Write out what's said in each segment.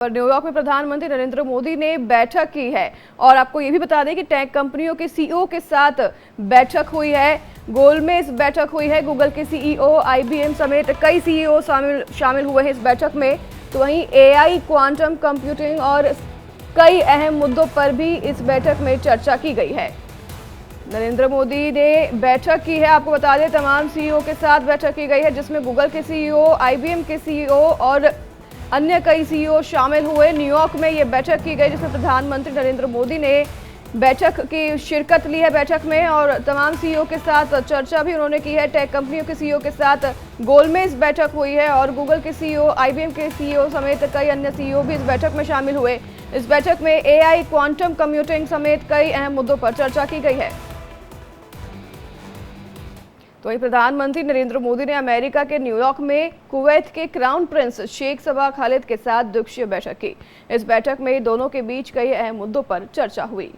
पर न्यूयॉर्क में प्रधानमंत्री नरेंद्र मोदी ने बैठक की है और आपको ये भी बता दें कि टेक कंपनियों के सीईओ के साथ बैठक हुई है। गोलमेज बैठक हुई है। गूगल के सीईओ, आईबीएम समेत कई सीईओ शामिल हुए हैं इस बैठक में। तो वहीं एआई, क्वांटम कंप्यूटिंग और कई अहम मुद्दों पर भी इस बैठक में चर्चा की गई है। नरेंद्र मोदी ने बैठक की है, आपको बता दें तमाम सीईओ के साथ बैठक की गई है, जिसमें गूगल के सीईओ, आईबीएम के सीईओ और अन्य कई सीईओ शामिल हुए। न्यूयॉर्क में ये बैठक की गई जिसमें प्रधानमंत्री नरेंद्र मोदी ने बैठक की शिरकत ली है बैठक में और तमाम सीईओ के साथ चर्चा भी उन्होंने की है। टेक कंपनियों के सीईओ के साथ गोलमेज बैठक हुई है और गूगल के सीईओ, आईबीएम के सीईओ समेत कई अन्य सीईओ भी इस बैठक में शामिल हुए। इस बैठक में एआई, क्वांटम कंप्यूटिंग समेत कई अहम मुद्दों पर चर्चा की गई है। तो वहीं प्रधानमंत्री नरेंद्र मोदी ने अमेरिका के न्यूयॉर्क में कुवैत के क्राउन प्रिंस शेख सबा खालिद के साथ द्विपक्षीय बैठक की। इस बैठक में दोनों के बीच कई अहम मुद्दों पर चर्चा हुई।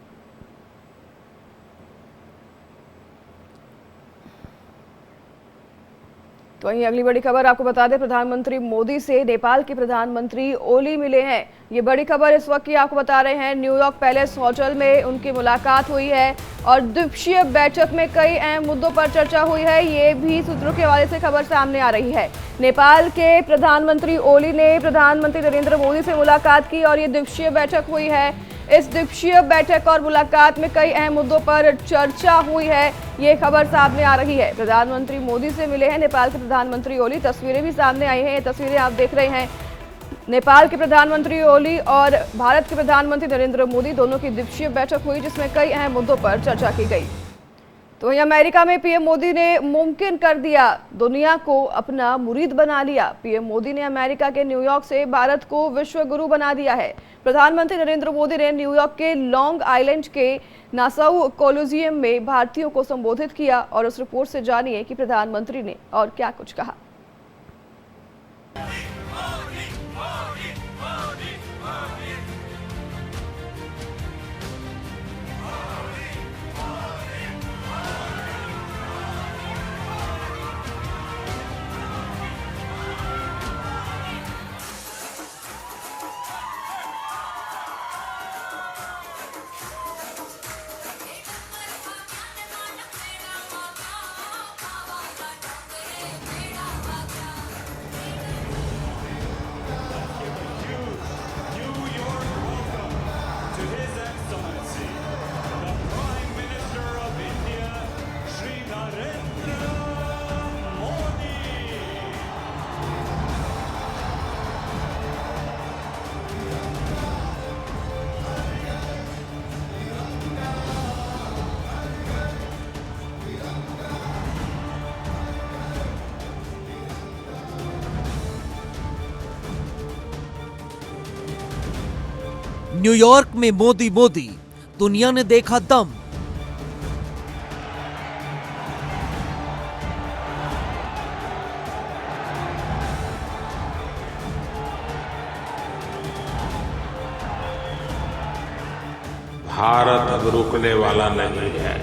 तो वहीं अगली बड़ी खबर आपको बता दें, प्रधानमंत्री मोदी से नेपाल के प्रधानमंत्री ओली मिले हैं। ये बड़ी खबर इस वक्त की आपको बता रहे हैं। न्यूयॉर्क पैलेस होटल में उनकी मुलाकात हुई है और द्विपक्षीय बैठक में कई अहम मुद्दों पर चर्चा हुई है। ये भी सूत्रों के हवाले से खबर सामने आ रही है। नेपाल के प्रधानमंत्री ओली ने प्रधानमंत्री नरेंद्र मोदी से मुलाकात की और ये द्विपक्षीय बैठक हुई है। इस द्विपक्षीय बैठक और मुलाकात में कई अहम मुद्दों पर चर्चा हुई है, ये खबर सामने आ रही है। प्रधानमंत्री मोदी से मिले हैं नेपाल के प्रधानमंत्री ओली। तस्वीरें भी सामने आई हैं, ये तस्वीरें आप देख रहे हैं। नेपाल के प्रधानमंत्री ओली और भारत के प्रधानमंत्री नरेंद्र मोदी दोनों की द्विपक्षीय बैठक हुई जिसमें कई अहम मुद्दों पर चर्चा की गई। तो वहीं अमेरिका में पीएम मोदी ने मुमकिन कर दिया, दुनिया को अपना मुरीद बना लिया। पीएम मोदी ने अमेरिका के न्यूयॉर्क से भारत को विश्व गुरु बना दिया है। प्रधानमंत्री नरेंद्र मोदी ने न्यूयॉर्क के लॉन्ग आइलैंड के नासाउ कोलोजियम में भारतीयों को संबोधित किया और उस रिपोर्ट से जानिए कि प्रधानमंत्री ने और क्या कुछ कहा। न्यूयॉर्क में मोदी मोदी, दुनिया ने देखा दम। भारत अब रुकने वाला नहीं है।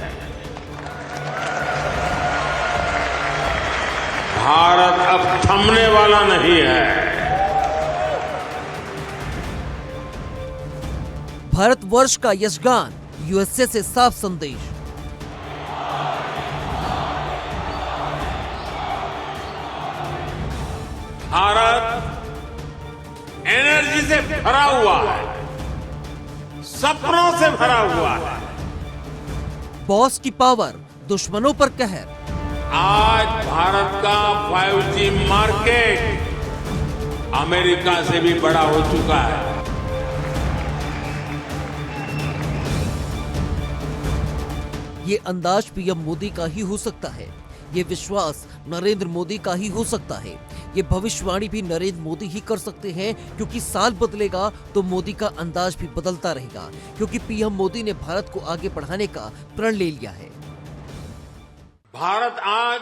भारत अब थमने वाला नहीं है। भारतवर्ष का यशगान, यूएसए से साफ संदेश। भारत एनर्जी से भरा हुआ है, सपनों से भरा हुआ है। बॉस की पावर, दुश्मनों पर कहर। आज भारत का 5G मार्केट अमेरिका से भी बड़ा हो चुका है। ये अंदाज पीएम मोदी का ही हो सकता है, ये विश्वास नरेंद्र मोदी का ही हो सकता है, ये भविष्यवाणी भी नरेंद्र मोदी ही कर सकते हैं, क्योंकि साल बदलेगा तो मोदी का अंदाज भी बदलता रहेगा, क्योंकि पीएम मोदी ने भारत को आगे बढ़ाने का प्रण ले लिया है। भारत आज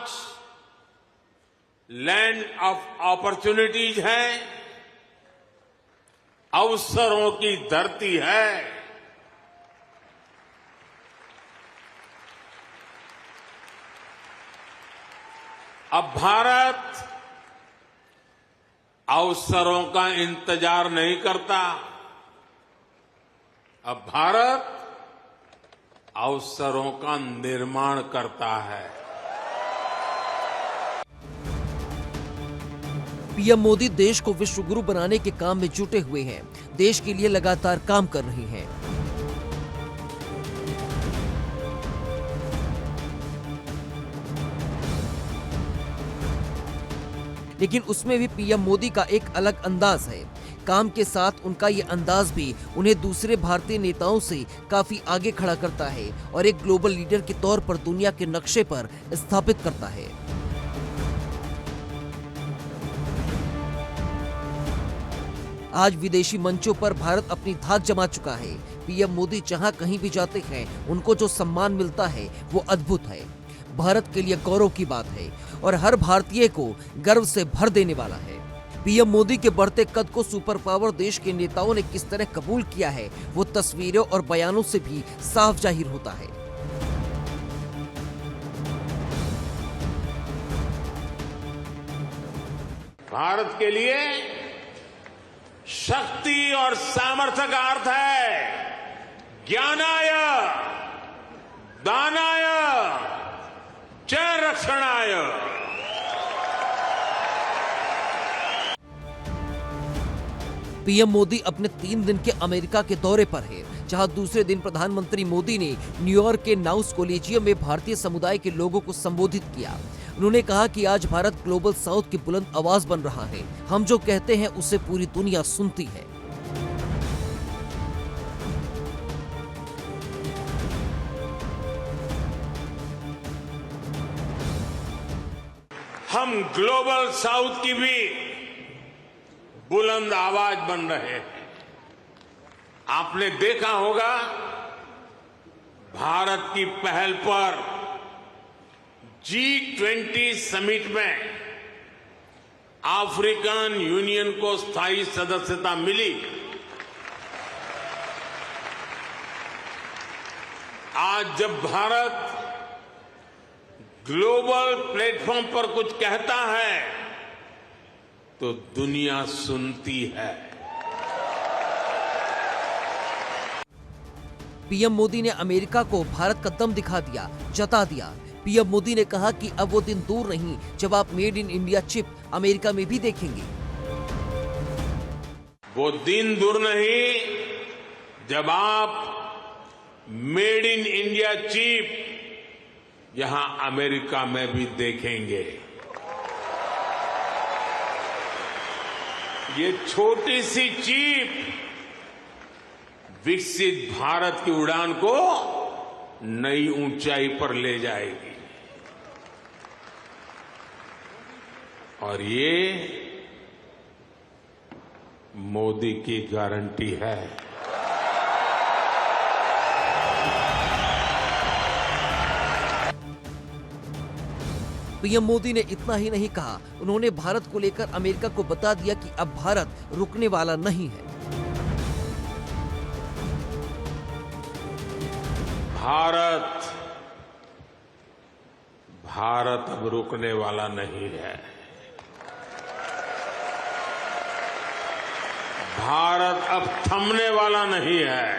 लैंड ऑफ अपॉर्चुनिटीज है, अवसरों की धरती है। अब भारत अवसरों का इंतजार नहीं करता। अब भारत अवसरों का निर्माण करता है। पीएम मोदी देश को विश्व गुरु बनाने के काम में जुटे हुए हैं, देश के लिए लगातार काम कर रहे हैं। लेकिन उसमें भी पीएम मोदी का एक अलग अंदाज है। काम के साथ उनका ये अंदाज भी उन्हें दूसरे भारतीय नेताओं से काफी आगे खड़ा करता है और एक ग्लोबल लीडर के तौर पर दुनिया के नक्शे पर स्थापित करता है। आज विदेशी मंचों पर भारत अपनी धाक जमा चुका है। पीएम मोदी जहां कहीं भी जाते हैं, उनको जो सम्मान मिलता है वो अद्भुत है, भारत के लिए गौरव की बात है और हर भारतीय को गर्व से भर देने वाला है। पीएम मोदी के बढ़ते कद को सुपर पावर देश के नेताओं ने किस तरह कबूल किया है, वो तस्वीरों और बयानों से भी साफ जाहिर होता है। भारत के लिए शक्ति और सामर्थ्य का अर्थ है ज्ञानाय, दानाय, च रक्षणाय। पीएम मोदी अपने 3 दिन के अमेरिका के दौरे पर है, जहां दूसरे दिन प्रधानमंत्री मोदी ने न्यूयॉर्क के नाउस कॉलेजियम में भारतीय समुदाय के लोगों को संबोधित किया। उन्होंने कहा कि आज भारत ग्लोबल साउथ की बुलंद आवाज बन रहा है। हम जो कहते हैं उसे पूरी दुनिया सुनती है। हम ग्लोबल साउथ की भी बुलंद आवाज बन रहे हैं। आपने देखा होगा भारत की पहल पर G20 समिट में अफ्रीकन यूनियन को स्थायी सदस्यता मिली। आज जब भारत ग्लोबल प्लेटफॉर्म पर कुछ कहता है तो दुनिया सुनती है। पीएम मोदी ने अमेरिका को भारत का दम दिखा दिया, जता दिया। पीएम मोदी ने कहा कि अब वो दिन दूर नहीं जब आप made in India chip America में भी देखेंगे। वो दिन दूर नहीं जब आप मेड इन इंडिया चिप यहां अमेरिका में भी देखेंगे। ये छोटी सी चिप विकसित भारत की उड़ान को नई ऊंचाई पर ले जाएगी और ये मोदी की गारंटी है। पीएम मोदी ने इतना ही नहीं कहा, उन्होंने भारत को लेकर अमेरिका को बता दिया कि अब भारत रुकने वाला नहीं है। भारत अब रुकने वाला नहीं है। भारत अब थमने वाला नहीं है।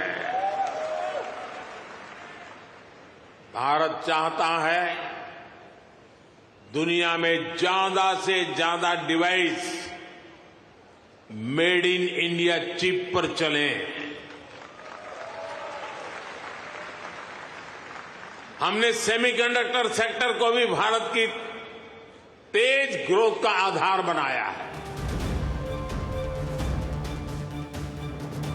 भारत चाहता है दुनिया में ज्यादा से ज्यादा device made in India chip पर चलें। हमने सेमीकंडक्टर सेक्टर को भी भारत की तेज ग्रोथ का आधार बनाया है।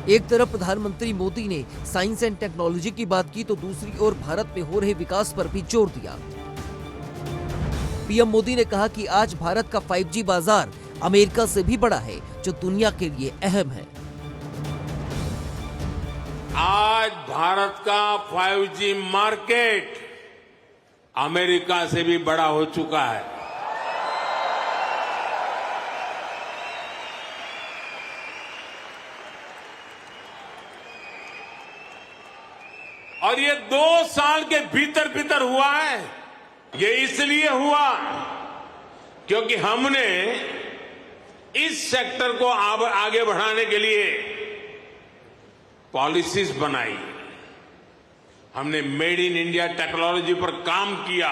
एक तरफ प्रधानमंत्री मोदी ने साइंस एंड टेक्नोलॉजी की बात की तो दूसरी ओर भारत में हो रहे विकास पर भी जोर दिया। पीएम मोदी ने कहा कि आज भारत का 5G बाजार अमेरिका से भी बड़ा है, जो दुनिया के लिए अहम है। आज भारत का 5G मार्केट अमेरिका से भी बड़ा हो चुका है। और ये 2 साल के भीतर भीतर हुआ है। ये इसलिए हुआ क्योंकि हमने इस सेक्टर को आगे बढ़ाने के लिए पॉलिसीज बनाई। हमने मेड इन इंडिया टेक्नोलॉजी पर काम किया।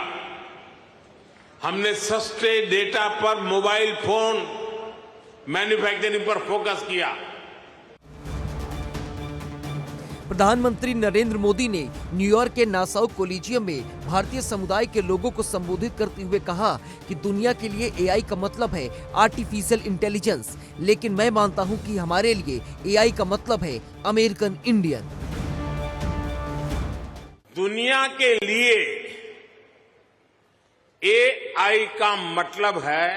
हमने सस्ते डेटा पर मोबाइल फोन मैन्युफैक्चरिंग पर फोकस किया। प्रधानमंत्री नरेंद्र मोदी ने न्यूयॉर्क के नासाउ कॉलेजियम में भारतीय समुदाय के लोगों को संबोधित करते हुए कहा कि दुनिया के लिए एआई का मतलब है आर्टिफिशियल इंटेलिजेंस, लेकिन मैं मानता हूं कि हमारे लिए एआई का मतलब है अमेरिकन इंडियन। दुनिया के लिए एआई का मतलब है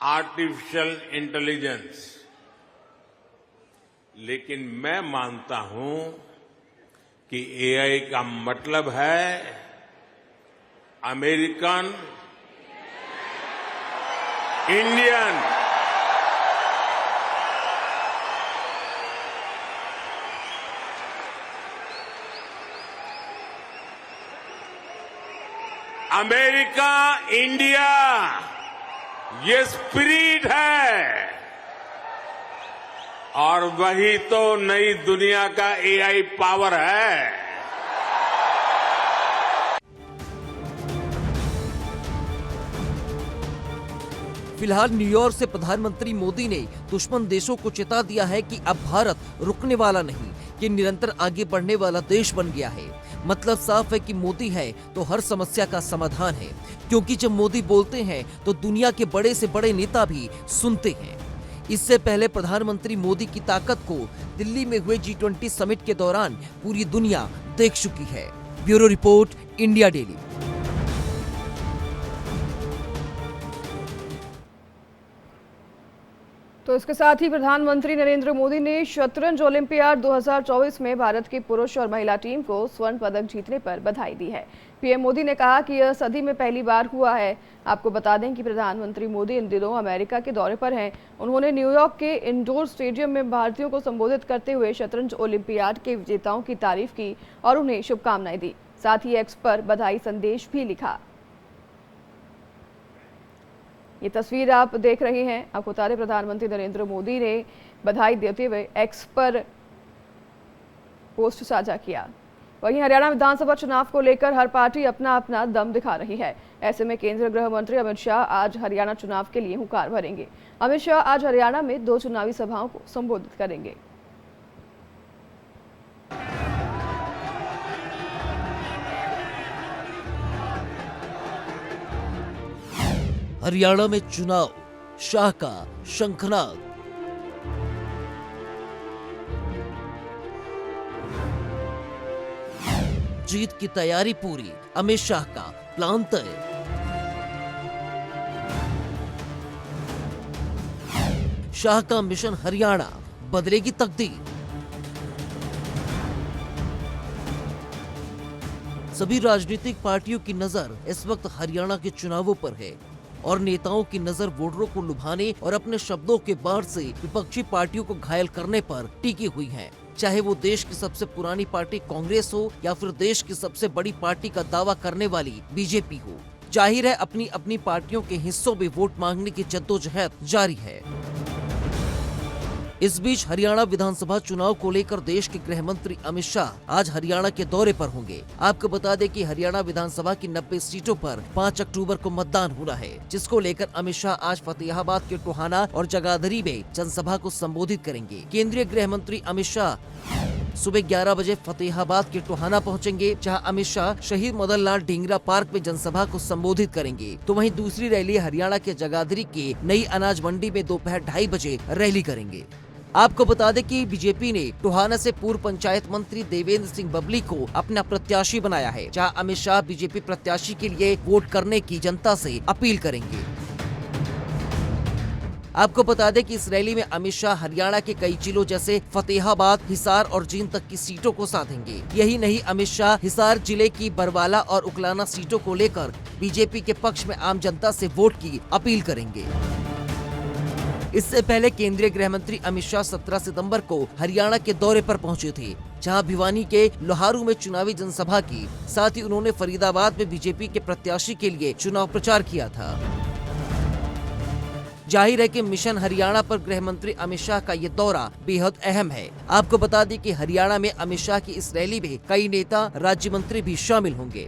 आर्टिफिशियल इंटेलिजेंस, लेकिन मैं मानता हूं कि एआई का मतलब है अमेरिकन इंडियन। अमेरिका इंडिया ये स्पिरिट है और वही तो नई दुनिया का एआई पावर है। फिलहाल न्यूयॉर्क से प्रधानमंत्री मोदी ने दुश्मन देशों को चेता दिया है कि अब भारत रुकने वाला नहीं, कि निरंतर आगे बढ़ने वाला देश बन गया है। मतलब साफ है कि मोदी है तो हर समस्या का समाधान है, क्योंकि जब मोदी बोलते हैं तो दुनिया के बड़े से बड़े नेता भी सुनते हैं। इससे पहले प्रधानमंत्री मोदी की ताकत को दिल्ली में हुए G20 समिट के दौरान पूरी दुनिया देख चुकी है। Bureau report, India daily. तो इसके साथ ही प्रधानमंत्री नरेंद्र मोदी ने शतरंज ओलंपियाड 2024 में भारत की पुरुष और महिला टीम को स्वर्ण पदक जीतने पर बधाई दी है। पीएम मोदी ने कहा कि यह सदी में पहली बार हुआ है। आपको बता दें कि प्रधानमंत्री मोदी इन दिनों अमेरिका के दौरे पर हैं। उन्होंने न्यूयॉर्क के इंडोर स्टेडियम में भारतीयों को संबोधित करते हुए शतरंज ओलंपियाड के विजेताओं की तारीफ की और उन्हें शुभकामनाएं दी। साथ ही एक्स पर बधाई संदेश भी लिखा। ये तस्वीर आप देख रहे हैं। आपको बता दें प्रधानमंत्री नरेंद्र मोदी ने बधाई देते हुए एक्स पर पोस्ट साझा किया। वहीं हरियाणा विधानसभा चुनाव को लेकर हर पार्टी अपना अपना दम दिखा रही है। ऐसे में केंद्रीय गृह मंत्री अमित शाह आज हरियाणा चुनाव के लिए हुंकार भरेंगे। अमित शाह आज हरियाणा में 2 चुनावी सभाओं को संबोधित करेंगे। हरियाणा में चुनाव, शाह का शंखनाद। जीत की तैयारी पूरी, अमित शाह का प्लान तय। शाह का मिशन हरियाणा, बदलेगी तकदीर। सभी राजनीतिक पार्टियों की नजर इस वक्त हरियाणा के चुनावों पर है और नेताओं की नजर वोटरों को लुभाने और अपने शब्दों के बाढ़ से विपक्षी पार्टियों को घायल करने पर टिकी हुई है। चाहे वो देश की सबसे पुरानी पार्टी कांग्रेस हो या फिर देश की सबसे बड़ी पार्टी का दावा करने वाली बीजेपी हो। जाहिर है अपनी अपनी पार्टियों के हिस्सों में वोट मांगने की जद्दोजहद जारी है। इस बीच हरियाणा विधानसभा चुनाव को लेकर देश के गृह मंत्री अमित शाह आज हरियाणा के दौरे पर होंगे। आपको बता दें कि हरियाणा विधानसभा की 90 सीटों पर 5 अक्टूबर को मतदान होना है, जिसको लेकर अमित शाह आज फतेहाबाद के टोहाना और जगाधरी में जनसभा को संबोधित करेंगे। केंद्रीय गृह मंत्री अमित शाह सुबह 11 बजे फतेहाबाद के टोहाना पहुंचेंगे, जहां अमित शाह शहीद मदन लाल ढींगरा पार्क में जनसभा को संबोधित करेंगे। तो वहीं दूसरी रैली हरियाणा के जगाधरी के नई अनाज मंडी में दोपहर 2:30 बजे रैली करेंगे। आपको बता दें कि बीजेपी ने टोहाना से पूर्व पंचायत मंत्री देवेंद्र सिंह बबली को अपना प्रत्याशी बनाया है, जहां अमित शाह बीजेपी प्रत्याशी के लिए वोट करने की जनता से अपील करेंगे। आपको बता दें कि इस रैली में अमित शाह हरियाणा के कई जिलों जैसे फतेहाबाद, हिसार और जींद तक की सीटों को साधेंगे। यही नहीं, अमित शाह हिसार जिले की बरवाला और उकलाना सीटों को लेकर बीजेपी के पक्ष में आम जनता से वोट की अपील करेंगे। इससे पहले केंद्रीय गृह मंत्री अमित शाह 17 सितंबर को हरियाणा के दौरे पर पहुंचे थे, जहां भिवानी के लोहारू में चुनावी जनसभा की। साथ ही उन्होंने फरीदाबाद में बीजेपी के प्रत्याशी के लिए चुनाव प्रचार किया था। जाहिर है कि मिशन हरियाणा पर गृह मंत्री अमित शाह का ये दौरा बेहद अहम है। आपको बता दें कि हरियाणा में अमित शाह की इस रैली में कई नेता, राज्य मंत्री भी शामिल होंगे।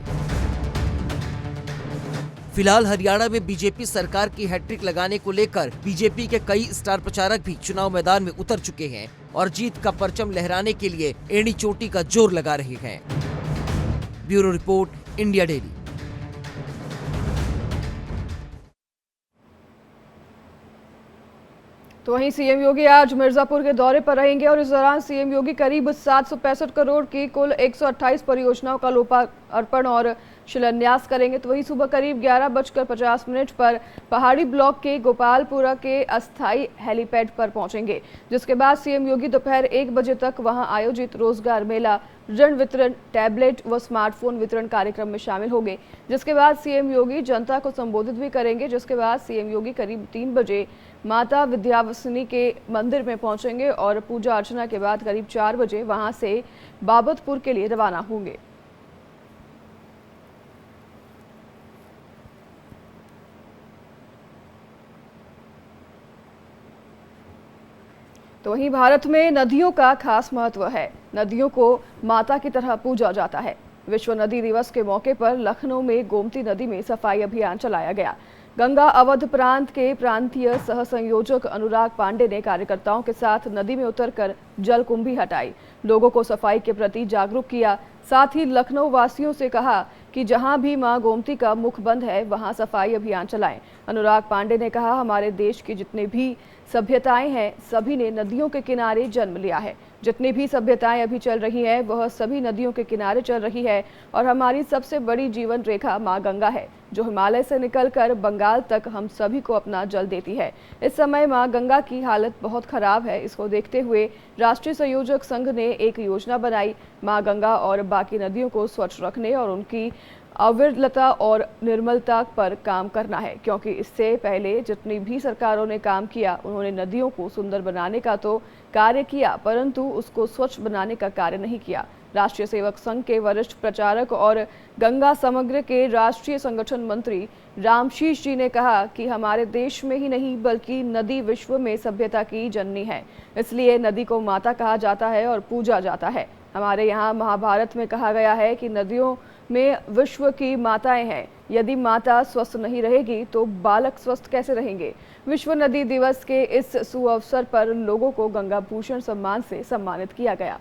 फिलहाल हरियाणा में बीजेपी सरकार की हैट्रिक लगाने को लेकर बीजेपी के कई स्टार प्रचारक भी चुनाव मैदान में उतर चुके हैं और जीत का परचम लहराने के लिए एड़ी चोटी का जोर लगा रहे हैं। Bureau report, India daily. तो वहीं सीएम योगी आज मिर्जापुर के दौरे पर रहेंगे और इस दौरान सीएम योगी करीब 765 करोड़ की कुल 128 परियोजनाओं का लोकार्पण और शिलान्यास करेंगे। तो वहीं सुबह करीब 11:50 पर पहाड़ी ब्लॉक के गोपालपुरा के अस्थायी हेलीपैड पर पहुंचेंगे, जिसके बाद सीएम योगी दोपहर 1 बजे तक वहां आयोजित रोजगार मेला, ऋण वितरण, टैबलेट व स्मार्टफोन वितरण कार्यक्रम में शामिल होंगे। जिसके बाद सीएम योगी जनता को संबोधित भी करेंगे। जिसके बाद सीएम योगी करीब 3 बजे माता विद्यावासिनी के मंदिर में पहुंचेंगे और पूजा अर्चना के बाद करीब 4 बजे वहां से बाबतपुर के लिए रवाना होंगे। तो वहीं भारत में नदियों का खास महत्व है। नदियों को माता की तरह पूजा जाता है। विश्व नदी दिवस के मौके पर लखनऊ में गोमती नदी में सफाई अभियान चलाया गया। गंगा अवध प्रांत के प्रांतीय सह संयोजक अनुराग पांडे ने कार्यकर्ताओं के साथ नदी में उतरकर जल कुंभी हटाई, लोगों को सफाई के प्रति जागरूक किया। साथ ही लखनऊ वासियों से कहा कि जहां भी मां गोमती का मुख बंद है वहां सफाई अभियान चलाएं। अनुराग पांडे ने कहा, हमारे देश की जितने भी सभ्यताएं हैं सभी ने नदियों के किनारे जन्म लिया है। जितनी भी सभ्यताएं अभी चल रही हैं वह सभी नदियों के किनारे चल रही है और हमारी सबसे बड़ी जीवन रेखा मां गंगा है, जो हिमालय से निकलकर बंगाल तक हम सभी को अपना जल देती है। इस समय मां गंगा की हालत बहुत खराब है। इसको देखते हुए राष्ट्रीय संयोजक संघ ने एक योजना बनाई, मां गंगा और बाकी नदियों को स्वच्छ रखने और उनकी अविरलता और निर्मलता पर काम करना है, क्योंकि इससे पहले जितनी भी सरकारों ने काम किया उन्होंने नदियों को सुंदर बनाने का तो कार्य किया, परंतु उसको स्वच्छ बनाने का कार्य नहीं किया। राष्ट्रीय सेवक संघ के वरिष्ठ प्रचारक और गंगा समग्र के राष्ट्रीय संगठन मंत्री रामशीष जी ने कहा कि हमारे देश में ही नहीं बल्कि नदी विश्व में सभ्यता की जननी है, इसलिए नदी को माता कहा जाता है और पूजा जाता है। हमारे यहाँ महाभारत में कहा गया है कि नदियों में विश्व की माताएं हैं। यदि माता स्वस्थ नहीं रहेगी तो बालक स्वस्थ कैसे रहेंगे। विश्व नदी दिवस के इस सुअवसर पर लोगों को गंगा भूषण सम्मान से सम्मानित किया गया।